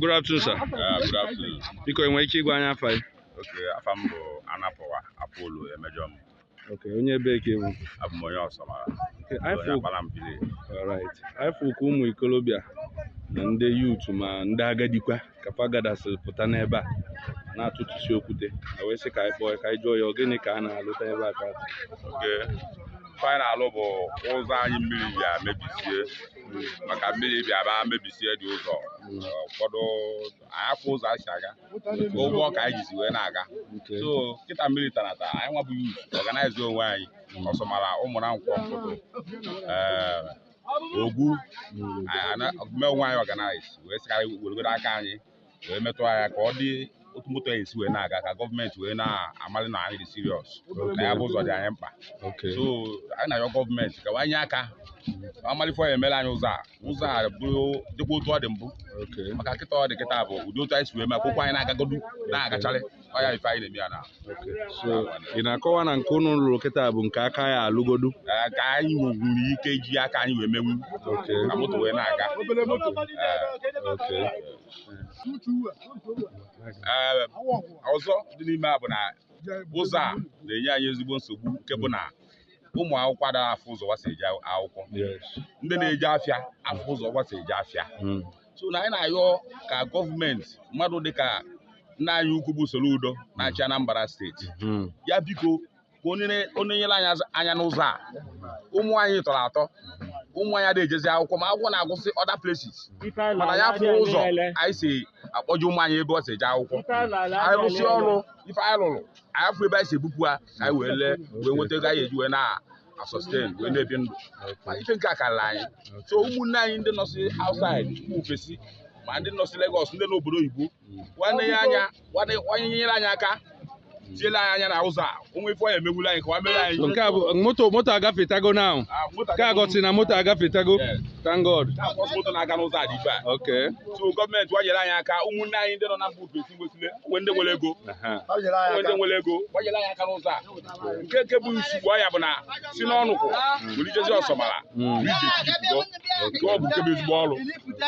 Good afternoon, sir. Good afternoon. Biko enwe ike ịgwa anyị afa. Okay, afam bụ Anapuwa Apollo Emejom. Okay, onye ebe ka ewu. Abụ m onye Ọsamara. Okay, Alright. Ifu ka ụmụ ikolobịa na ndị youth ma ndị agadikwa ka fagadasịrị pụta n'ebe a na-atụtụsi okwute. Wee sị ka anyị kpọọ ka anyị jụọ ya gịnị ka a na-alụta ebe a ka. Okay. Final bụ ụzọ anyị mmiri bịa mebisie maka mmiri bịa mebisie dị ụzọ ụfọdụ anyị afọ ụzọ anyị si aga ụgbọ ka anyị jizi wee na-aga so kịta mmiri tanata anyị nwabụ youth organize onwe anyị Ọsamara ụmụna nkwọ mpụtụ ogwu mee onwe anyị organize wee sị ka anyị weregodo aka anyị wee metụ anya ka ọ dị otu moto anyị si wee na-aga ka gọọmenti wee na-amalị na anyị dị serious na ya bụ ụzọ dị anyị mkpa so anyị na-ayọ gọọmenti ka wanye aka amalifọ ya emere anyị ụzọ a dịkwa otu ọ dị mbụ maka kịta ọ dị kịta bụ ụdị otu anyị si wee mee akwụkwọ anyị na-agagodu na-agacharị ọya ife anyị na-eme ya na so ị na-akọwa na nke unu lụrụ kịta bụ nke aka ya alụgodu ka anyị nwere ike iji aka anyị wee menwu ka moto wee na-aga ọzọ dị n'ime a bụ na ụzọ a na-enye anyị ezigbo nsogbu nke bụ na ụmụ akwụkwọ adịghị afụ ụzọ gbasa eje akwụkwọ ndị na-eje afịa afụ ụzọ gbasa eje afịa so na anyị na-ayọ ka gọọmenti mmadụ dịka nna anyị ukwu bụ Soludo na-achị Anambra steeti ya biko ka onye nyere anyị anya n'ụzọ a ụmụ anyị tọrọ atọ ụmụ anyị adịghị ejezi akwụkwọ ma akwụkwọ na-agụsị other places mana ya fụ ụzọ anyị si akpọje ụmụ anyị ebe ọ si eje akwụkwọ anyị rụsi ọrụ ife anyị lụrụ anyị fụ ebe anyị si ebupụ ha ka anyị wee lee wee nweta ego anyị eji wee na-sustain wee na-ebi ndụ ma ife nke a karịrị anyị so ụmụnne anyị ndị nọsi outside ụmụ ofesi ma ndị nọsi Lagos ndị n'obodo oyibo nwanye nyere anyị aka tiela anyị anya na ụzọ a onwe ife onye emegbula anyị ka wa mere anyị nke a bụ moto agafetago now ka gosi na moto agafetago thank God moto na-aga n'ụzọ a dị ife a okay so gọọmenti wanyere anyị aka ụmụnne anyị ndị nọ na mba ofesi nwesịrị onwe ndị nwere ego wanyere anyị aka n'ụzọ a nke bụ nsogbu ya bụ na si n'ọnụkwụ were ijezi Ọsamara ije tijipugo nke ọ bụ nke bụ ezigbo ọrụ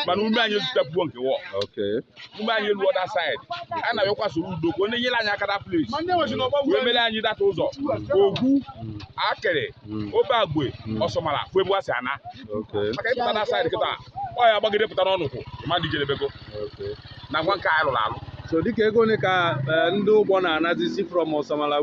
mana ume anyị ezutepụgo nke wọ ume anyị elu ọda saịdị a na-ayọkwa Soludo ka onye nyere anyị aka na place wee mere anyị data ụzọ ogwu akịrị Obagwe Ọsamara bụ ebe a si ana maka ịpụta na saịdị kịta ọ ya agbagide pụta n'ọnụkwụ mmadụ ijedebego na ngwa nke anyị lụrụ alụ so dịka ego ole ka ndị ụgbọ na-anazizi from Ọsamara